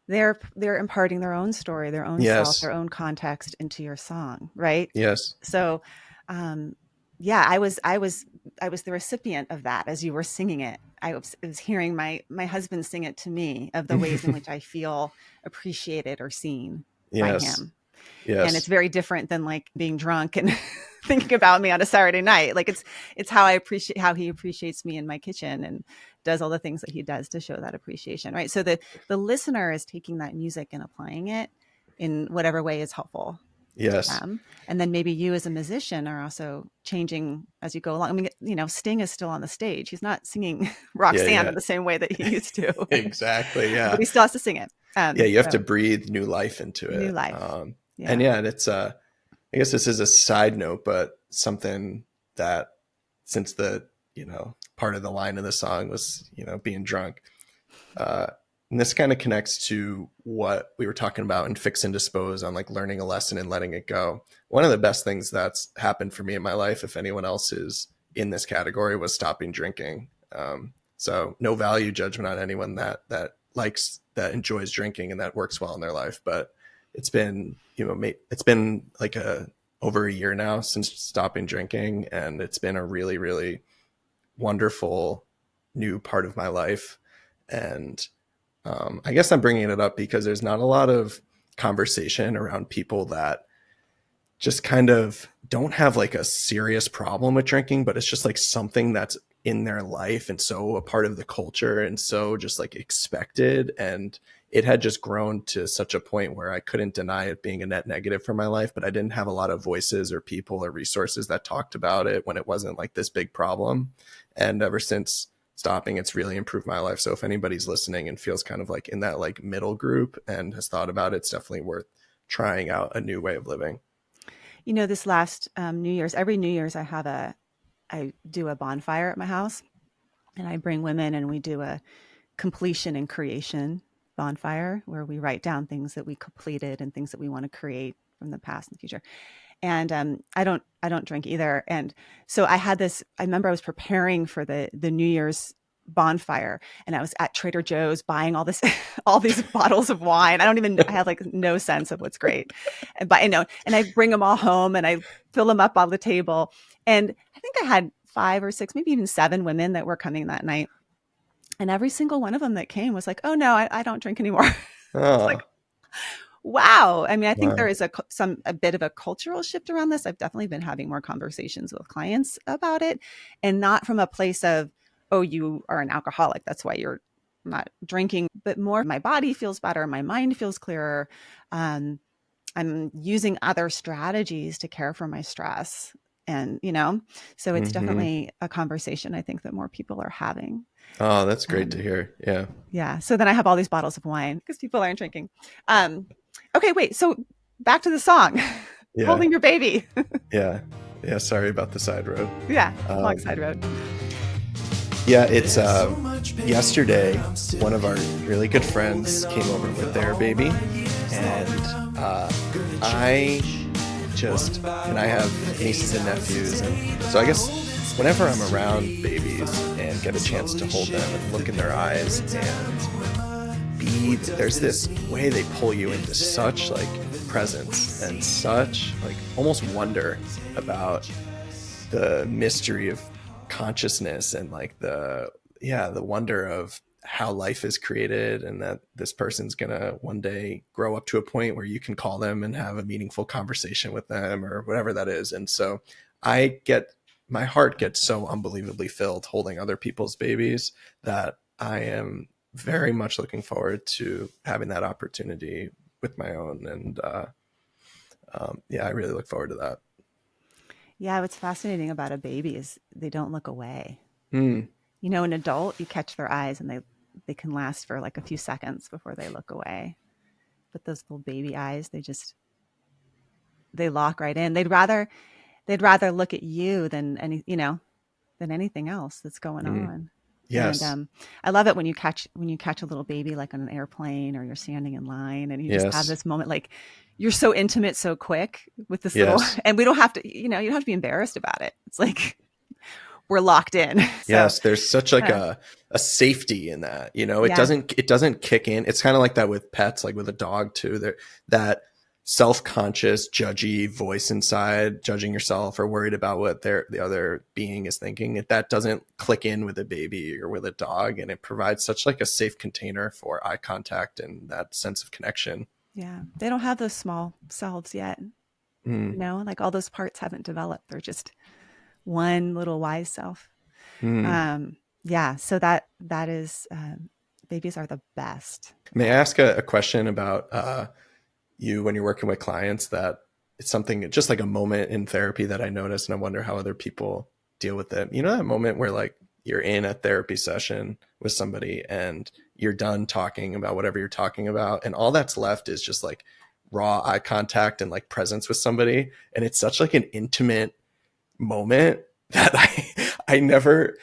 [SPEAKER 1] they're imparting their own story, their own self, their own context into your song, right?
[SPEAKER 2] Yes.
[SPEAKER 1] So, yeah, I was the recipient of that as you were singing it. I was hearing my husband sing it to me, of the ways in which I feel appreciated or seen by him.
[SPEAKER 2] Yes.
[SPEAKER 1] And it's very different than like being drunk and thinking about me on a Saturday night. Like it's how how he appreciates me in my kitchen and does all the things that he does to show that appreciation, right? So the listener is taking that music and applying it in whatever way is helpful.
[SPEAKER 2] Yes.
[SPEAKER 1] To them. And then maybe you as a musician are also changing as you go along. I mean, Sting is still on the stage. He's not singing Roxanne in the same way that he used to.
[SPEAKER 2] Exactly. Yeah.
[SPEAKER 1] But he still has to sing it.
[SPEAKER 2] You have to breathe new life into it.
[SPEAKER 1] New life.
[SPEAKER 2] And it's I guess this is a side note, but something that, since the part of the line of the song was being drunk, and this kind of connects to what we were talking about in Fix and Dispose, on like learning a lesson and letting it go. One of the best things that's happened for me in my life, if anyone else is in this category, was stopping drinking. So no value judgment on anyone that enjoys drinking and that works well in their life, but it's been like over a year now since stopping drinking, and it's been a really, really wonderful new part of my life. And I guess I'm bringing it up because there's not a lot of conversation around people that just kind of don't have like a serious problem with drinking, but it's just like something that's in their life and so a part of the culture and so just like expected. And it had just grown to such a point where I couldn't deny it being a net negative for my life, but I didn't have a lot of voices or people or resources that talked about it when it wasn't like this big problem. And ever since stopping, it's really improved my life. So if anybody's listening and feels kind of like in that like middle group and has thought about it, it's definitely worth trying out a new way of living.
[SPEAKER 1] This last New Year's, every New Year's, I do a bonfire at my house, and I bring women and we do a completion and creation bonfire where we write down things that we completed and things that we want to create from the past and the future. And I don't drink either. And so I remember I was preparing for the New Year's bonfire, and I was at Trader Joe's buying all this all these bottles of wine. I have like no sense of what's great. And I bring them all home and I fill them up on the table. And I think I had 5 or 6, maybe even 7 women that were coming that night. And every single one of them that came was like, "Oh no, I don't drink anymore." It's like,
[SPEAKER 2] Oh,
[SPEAKER 1] wow. I mean, I think there
[SPEAKER 2] wow.
[SPEAKER 1] is a bit of a cultural shift around this. I've definitely been having more conversations with clients about it, and not from a place of, oh, you are an alcoholic, that's why you're not drinking, but more my body feels better, my mind feels clearer. Um, I'm using other strategies to care for my stress. And, so it's
[SPEAKER 2] Hmm.
[SPEAKER 1] definitely a conversation I think that more people are having.
[SPEAKER 2] Oh, that's great to
[SPEAKER 1] Um,
[SPEAKER 2] hear. Yeah.
[SPEAKER 1] yeah. So then I have all these bottles of wine because people aren't drinking. Um, okay, wait. So back to the song,
[SPEAKER 2] Yeah.
[SPEAKER 1] holding your baby.
[SPEAKER 2] Yeah. Yeah. Sorry about the side road.
[SPEAKER 1] Yeah, long
[SPEAKER 2] Um,
[SPEAKER 1] side road.
[SPEAKER 2] yeah. It's
[SPEAKER 3] There's so much pain,
[SPEAKER 2] yesterday,
[SPEAKER 3] but I'm still
[SPEAKER 2] one of our
[SPEAKER 3] here,
[SPEAKER 2] really good
[SPEAKER 3] holding
[SPEAKER 2] friends came over
[SPEAKER 3] on
[SPEAKER 2] with
[SPEAKER 3] for
[SPEAKER 2] their
[SPEAKER 3] all
[SPEAKER 2] baby.
[SPEAKER 3] my years
[SPEAKER 2] And
[SPEAKER 3] that I'm gonna
[SPEAKER 2] I
[SPEAKER 3] change. One
[SPEAKER 2] just,
[SPEAKER 3] by
[SPEAKER 2] and I
[SPEAKER 3] one
[SPEAKER 2] have
[SPEAKER 3] for
[SPEAKER 2] nieces and
[SPEAKER 3] 8 hours a
[SPEAKER 2] nephews. And
[SPEAKER 3] day,
[SPEAKER 2] so I
[SPEAKER 3] I'm
[SPEAKER 2] guess
[SPEAKER 3] holding
[SPEAKER 2] whenever I'm
[SPEAKER 3] space to
[SPEAKER 2] around
[SPEAKER 3] breathe. If
[SPEAKER 2] babies
[SPEAKER 3] I
[SPEAKER 2] and get a
[SPEAKER 3] can
[SPEAKER 2] chance to
[SPEAKER 3] slowly
[SPEAKER 2] hold them and
[SPEAKER 3] shift the
[SPEAKER 2] look in their eyes
[SPEAKER 3] paradigm,
[SPEAKER 2] and
[SPEAKER 3] who am I?
[SPEAKER 2] be,
[SPEAKER 3] What does
[SPEAKER 2] there's
[SPEAKER 3] this
[SPEAKER 2] this way
[SPEAKER 3] mean?
[SPEAKER 2] they pull you into
[SPEAKER 3] Is there
[SPEAKER 2] such like
[SPEAKER 3] more than we
[SPEAKER 2] presence and
[SPEAKER 3] see?
[SPEAKER 2] such like almost wonder
[SPEAKER 3] Take a
[SPEAKER 2] about
[SPEAKER 3] chance,
[SPEAKER 2] the mystery of
[SPEAKER 3] hold
[SPEAKER 2] consciousness and like the wonder of how life is created, and that this person's gonna one day grow up to a point where you can call them and have a meaningful conversation with them or whatever that is. And so I get, my heart gets so unbelievably filled holding other people's babies that I am very much looking forward to having that opportunity with my own. And yeah, I really look forward to that.
[SPEAKER 1] Yeah, what's fascinating about a baby is they don't look away.
[SPEAKER 2] Mm,
[SPEAKER 1] An adult, you catch their eyes and they can last for like a few seconds before they look away. But those little baby eyes, they lock right in. They'd rather look at you than anything else that's going
[SPEAKER 2] mm.
[SPEAKER 1] on. And
[SPEAKER 2] Yes.
[SPEAKER 1] I love it when you catch a little baby like on an airplane, or you're standing in line and you just have
[SPEAKER 2] Yes.
[SPEAKER 1] this moment, like you're so intimate so quick with this little,
[SPEAKER 2] Yes.
[SPEAKER 1] and we don't have to, you don't have to be embarrassed about it. It's like we're locked in. So
[SPEAKER 2] Yes, there's such like
[SPEAKER 1] uh,
[SPEAKER 2] a safety in that. It
[SPEAKER 1] yeah,
[SPEAKER 2] doesn't kick in. It's kind of like that with pets, like with a dog too. There, that self-conscious, judgy voice inside, judging yourself or worried about what the other being is thinking. That doesn't click in with a baby or with a dog, and it provides such like a safe container for eye contact and that sense of connection.
[SPEAKER 1] yeah, they don't have those small selves yet.
[SPEAKER 2] Mm,
[SPEAKER 1] Like all those parts haven't developed. They're just one little wise self.
[SPEAKER 2] mm.
[SPEAKER 1] Yeah, so that is, babies are the best.
[SPEAKER 2] May I ask a question about you when you're working with clients, that it's something just like a moment in therapy that I notice, and I wonder how other people deal with it. That moment where like you're in a therapy session with somebody and you're done talking about whatever you're talking about, and all that's left is just like raw eye contact and like presence with somebody. And it's such like an intimate moment that I never,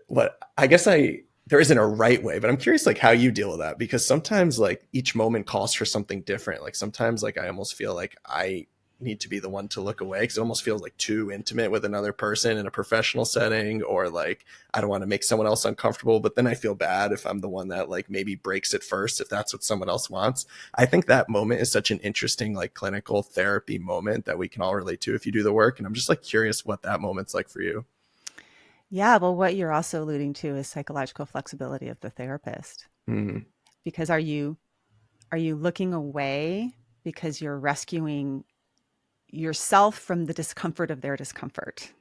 [SPEAKER 2] what I guess I there isn't a right way, but I'm curious like how you deal with that, because sometimes like each moment calls for something different. Like sometimes like I almost feel like I need to be the one to look away because it almost feels like too intimate with another person in a professional setting, or like I don't want to make someone else uncomfortable, but then I feel bad if I'm the one that like maybe breaks it first, if that's what someone else wants. I think that moment is such an interesting like clinical therapy moment that we can all relate to if you do the work, and I'm just like curious what that moment's like for you.
[SPEAKER 1] Yeah, well, what you're also alluding to is psychological flexibility of the therapist.
[SPEAKER 2] Mm,
[SPEAKER 1] Because are you looking away because you're rescuing yourself from the discomfort of their discomfort?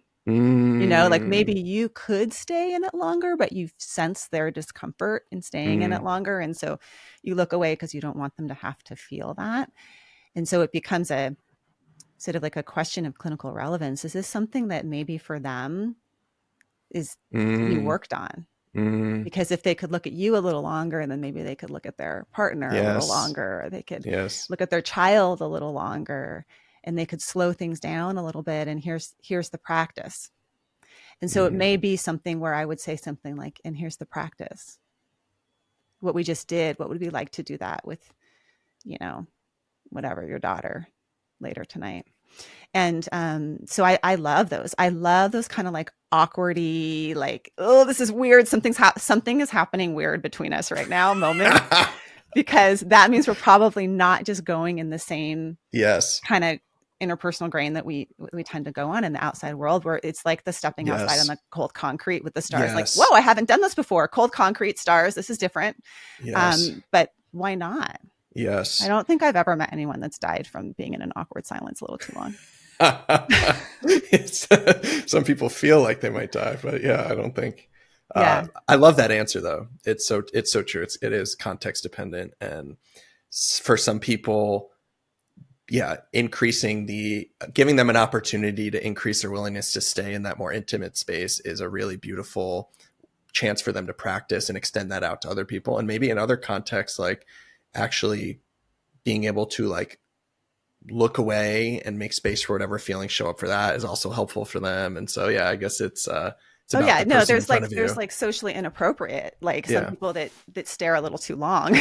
[SPEAKER 1] You know, like
[SPEAKER 2] Mm,
[SPEAKER 1] maybe you could stay in it longer, but you sense their discomfort in staying in it
[SPEAKER 2] mm,
[SPEAKER 1] longer. And so you look away because you don't want them to have to feel that. And so it becomes a sort of like a question of clinical relevance. Is this something that maybe for them is to be
[SPEAKER 2] mm,
[SPEAKER 1] worked on?
[SPEAKER 2] mm.
[SPEAKER 1] Because if they could look at you a little longer, and then maybe they could look at their partner a little
[SPEAKER 2] Yes.
[SPEAKER 1] longer, or they could
[SPEAKER 2] Yes.
[SPEAKER 1] look at their child a little longer, and they could slow things down a little bit. And here's the practice. And so it
[SPEAKER 2] Mm,
[SPEAKER 1] may be something where I would say something like, and here's the practice. What we just did, what would we like to do that with, you know, whatever, your daughter later tonight? And so I love those. I love those kind of like awkwardy, like, oh, this is weird. Something is happening weird between us right now moments, because that means we're probably not just going in the same
[SPEAKER 2] yes.
[SPEAKER 1] kind of interpersonal grain that we tend to go on in the outside world, where it's like the stepping outside on
[SPEAKER 2] Yes.
[SPEAKER 1] the cold concrete with the stars. Like, whoa,
[SPEAKER 2] Yes.
[SPEAKER 1] I haven't done this before. Cold concrete, stars. This is different.
[SPEAKER 2] Yes.
[SPEAKER 1] But why not? I
[SPEAKER 2] Yes.
[SPEAKER 1] don't think I've ever met anyone that's died from being in an awkward silence a little too long.
[SPEAKER 2] It's, some people feel like they might die, but yeah, I don't think.
[SPEAKER 1] Yeah.
[SPEAKER 2] I love that answer though. It's so true. It is context dependent, and for some people, yeah, giving them an opportunity to increase their willingness to stay in that more intimate space is a really beautiful chance for them to practice and extend that out to other people. And maybe in other contexts, like actually being able to like look away and make space for whatever feelings show up for that is also helpful for them. And so, yeah, I guess it's
[SPEAKER 1] Oh
[SPEAKER 2] about
[SPEAKER 1] yeah,
[SPEAKER 2] the
[SPEAKER 1] no,
[SPEAKER 2] person in front of
[SPEAKER 1] there's
[SPEAKER 2] you.
[SPEAKER 1] like socially inappropriate, like some
[SPEAKER 2] Yeah.
[SPEAKER 1] people that stare a little too long.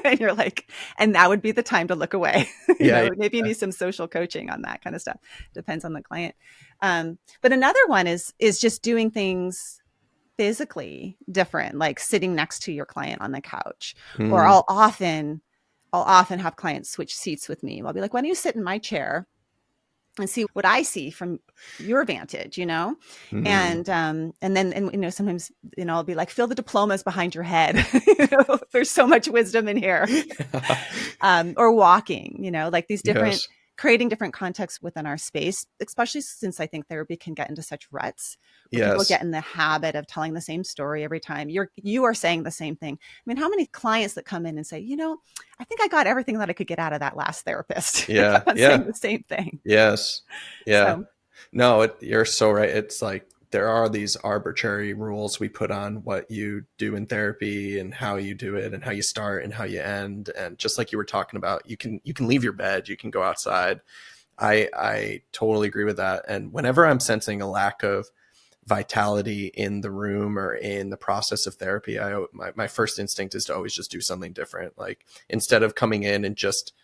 [SPEAKER 1] And you're like, and that would be the time to look away. You
[SPEAKER 2] Yeah.
[SPEAKER 1] know, maybe you need some social coaching on that kind of stuff. Depends on the client. But another one is just doing things physically different, like sitting next to your client on the couch. Or
[SPEAKER 2] Mm,
[SPEAKER 1] I'll often have clients switch seats with me. I'll be like, why don't you sit in my chair and see what I see from your vantage, you know?
[SPEAKER 2] mm.
[SPEAKER 1] And then, and, you know, sometimes, you know, I'll be like, feel the diplomas behind your head. You know, there's so much wisdom in here. Or walking, you know, like these different,
[SPEAKER 2] Yes.
[SPEAKER 1] creating different contexts within our space, especially since I think therapy can get into such ruts where people
[SPEAKER 2] Yes.
[SPEAKER 1] get in the habit of telling the same story every time. You are saying the same thing. I mean, how many clients that come in and say, you know, I think I got everything that I could get out of that last therapist. They
[SPEAKER 2] Yeah.
[SPEAKER 1] kept on saying
[SPEAKER 2] Yeah.
[SPEAKER 1] the same thing.
[SPEAKER 2] Yes. Yeah.
[SPEAKER 1] So
[SPEAKER 2] No, you're so right. It's like there are these arbitrary rules we put on what you do in therapy and how you do it and how you start and how you end. And just like you were talking about, you can leave your bed, you can go outside. I totally agree with that. And whenever I'm sensing a lack of vitality in the room or in the process of therapy, my first instinct is to always just do something different. Like instead of coming in and just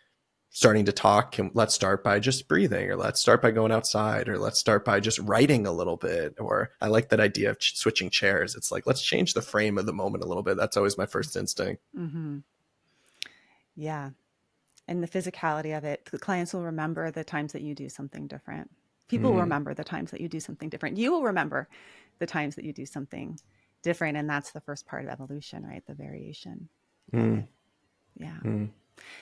[SPEAKER 2] starting to talk, let's start by just breathing, or let's start by going outside, or let's start by just writing a little bit. Or I like that idea of switching chairs. It's like, let's change the frame of the moment a little bit. That's always my first instinct.
[SPEAKER 1] mhm. Yeah. And the physicality of it, the clients will remember the times that you do something different. People will
[SPEAKER 2] Mm,
[SPEAKER 1] remember the times that you do something different. You will remember the times that you do something different. And that's the first part of evolution, right? The variation of
[SPEAKER 2] mm,
[SPEAKER 1] it. Yeah.
[SPEAKER 2] mm.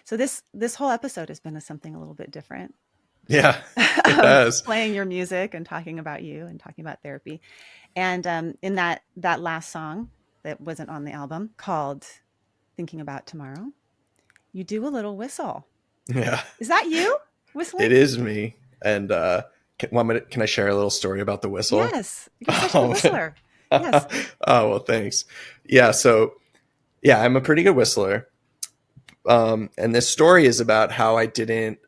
[SPEAKER 1] So this whole episode has been something a little bit different,
[SPEAKER 2] Yeah, it
[SPEAKER 1] of
[SPEAKER 2] has.
[SPEAKER 1] playing your music and talking about you and talking about therapy. And in that last song that wasn't on the album, called Thinking About Tomorrow, you do a little whistle.
[SPEAKER 2] Yeah,
[SPEAKER 1] Is that you whistling?
[SPEAKER 2] it is me. And can I share a little story about the whistle?
[SPEAKER 1] Yes, you're such a good
[SPEAKER 2] Oh,
[SPEAKER 1] whistler. Yes.
[SPEAKER 2] oh well, thanks. Yeah, so yeah, I'm a pretty good whistler. And this story is about how I didn't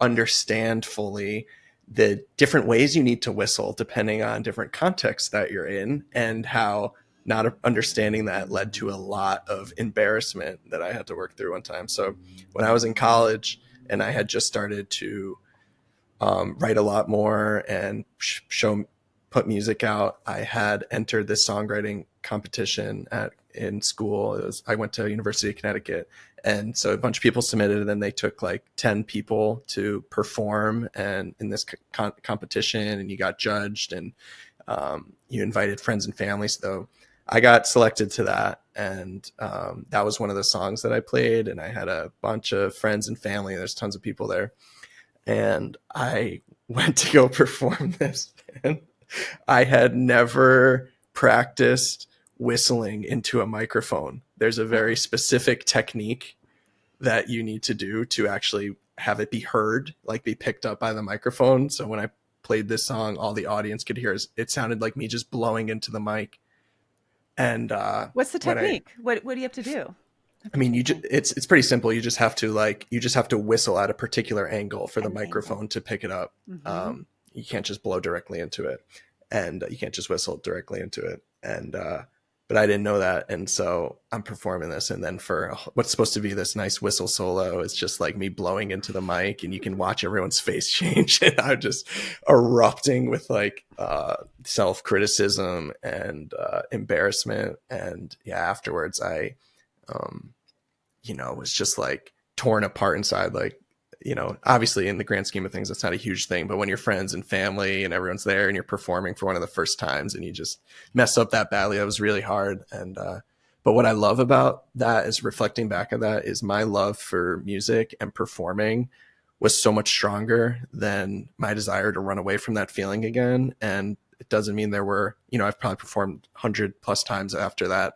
[SPEAKER 2] understand fully the different ways you need to whistle depending on different contexts that you're in, and how not understanding that led to a lot of embarrassment that I had to work through one time. So when I was in college and I had just started to write a lot more and put music out, I had entered this songwriting competition in school. I went to University of Connecticut, and so a bunch of people submitted, and then they took like 10 people to perform and in this competition, and you got judged, and you invited friends and family. So I got selected to that, and that was one of the songs that I played, and I had a bunch of friends and family. There's tons of people there, and I went to go perform this, and I had never practiced whistling into a microphone. There's a very specific technique that you need to do to actually have it be heard, like be picked up by the microphone. So when I played this song, all the audience could hear it sounded like me just blowing into the mic. And
[SPEAKER 1] what's the technique? What do you have to do?
[SPEAKER 2] I mean, it's pretty simple. You just have to whistle at a particular angle for the microphone to pick it up.
[SPEAKER 1] Mm-hmm.
[SPEAKER 2] You can't just blow directly into it, and you can't just whistle directly into it. And but I didn't know that, and so I'm performing this, and then for what's supposed to be this nice whistle solo, it's just like me blowing into the mic, and you can watch everyone's face change, and I'm just erupting with like self-criticism and embarrassment. And yeah, afterwards I was just like torn apart inside. Like, obviously in the grand scheme of things, that's not a huge thing, but when your friends and family and everyone's there and you're performing for one of the first times and you just mess up that badly, that was really hard. And, but what I love about that is reflecting back at that is my love for music and performing was so much stronger than my desire to run away from that feeling again. And it doesn't mean there were, I've probably performed 100+ times after that,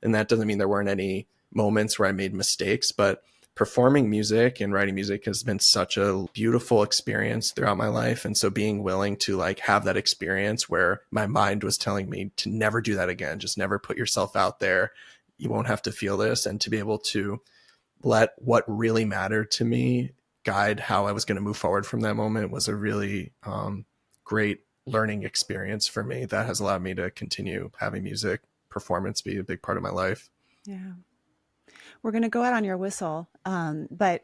[SPEAKER 2] and that doesn't mean there weren't any moments where I made mistakes, but performing music and writing music has been such a beautiful experience throughout my life. And so being willing to like have that experience where my mind was telling me to never do that again, just never put yourself out there. You won't have to feel this. And to be able to let what really mattered to me guide how I was going to move forward from that moment was a really great learning experience for me that has allowed me to continue having music performance be a big part of my life.
[SPEAKER 1] Yeah. We're going to go out on your whistle, but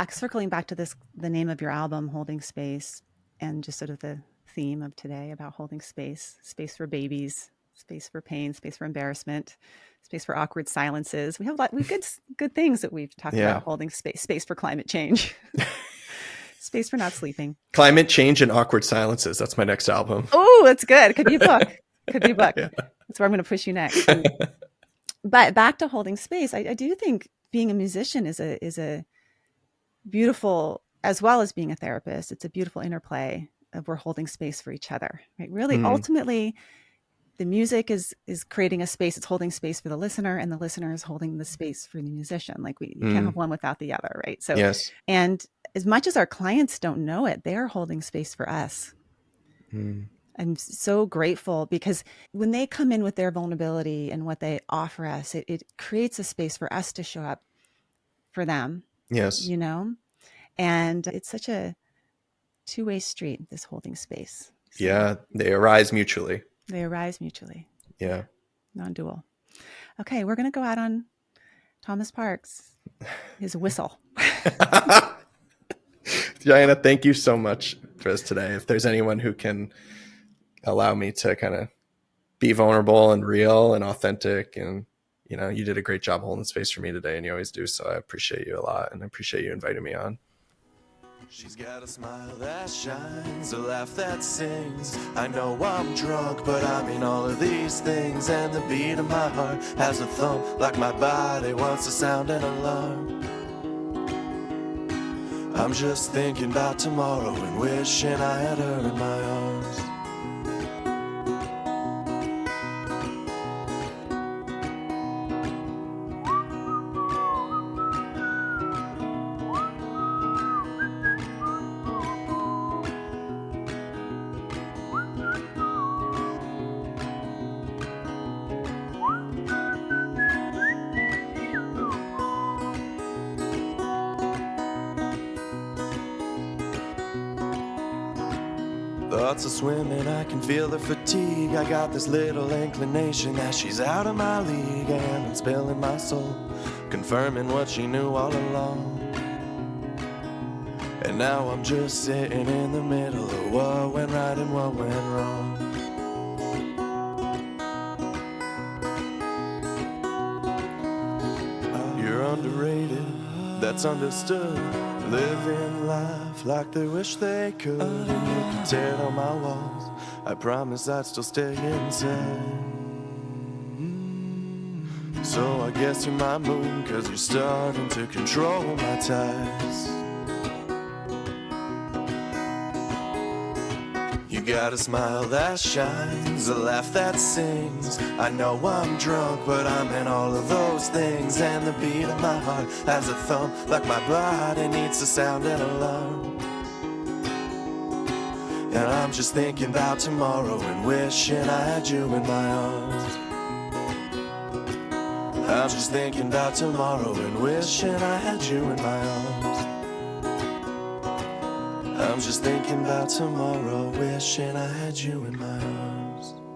[SPEAKER 1] circling back to the name of your album, Holding Space, and just sort of the theme of today about holding space for babies, space for pain, space for embarrassment, space for awkward silences. We've good things that we've talked about. Holding space for climate change, space for not sleeping.
[SPEAKER 2] Climate change and awkward silences. That's my next album.
[SPEAKER 1] Oh, that's good. Could be a book. Yeah. That's where I'm going to push you next. But back to holding space, I do think being a musician is a beautiful, as well as being a therapist, it's a beautiful interplay of we're holding space for each other, right? Really, ultimately, the music is creating a space. It's holding space for the listener, and the listener is holding the space for the musician. Like you can't have one without the other, right? So,
[SPEAKER 2] yes.
[SPEAKER 1] And as much as our clients don't know it, they are holding space for us. I'm so grateful because when they come in with their vulnerability and what they offer us, it creates a space for us to show up for them.
[SPEAKER 2] Yes.
[SPEAKER 1] And it's such a two-way street, this holding space. So
[SPEAKER 2] yeah. They arise mutually.
[SPEAKER 1] Yeah. Non-dual. Okay. We're going to go out on Thomas Parks, his whistle.
[SPEAKER 2] Diana, thank you so much for this today. If there's anyone who can allow me to kind of be vulnerable and real and authentic, and you did a great job holding space for me today, and you always do, so I appreciate you a lot, and I appreciate you inviting me on.
[SPEAKER 3] She's got a smile that shines, a laugh that sings. I know I'm drunk, but I mean all of these things. And the beat of my heart has a thump like my body wants to sound an alarm. I'm just thinking about tomorrow and wishing I had her in my arms. Thoughts are swimming, I can feel the fatigue. I got this little inclination that she's out of my league, and I'm spilling my soul, confirming what she knew all along. And now I'm just sitting in the middle of what went right and what went wrong. You're underrated, that's understood. Living life like they wish they could. And you can tear down my walls, I promise I'd still stay inside. So I guess you're my moon, 'cause you're starting to control my tides. got a smile that shines, a laugh that sings. I know I'm drunk, but I'm in all of those things. And the beat of my heart has a thump like my body needs to sound an alarm. And I'm just thinking about tomorrow and wishing I had you in my arms. I'm just thinking about tomorrow and wishing I had you in my arms. I'm just thinking about tomorrow, wishing I had you in my arms.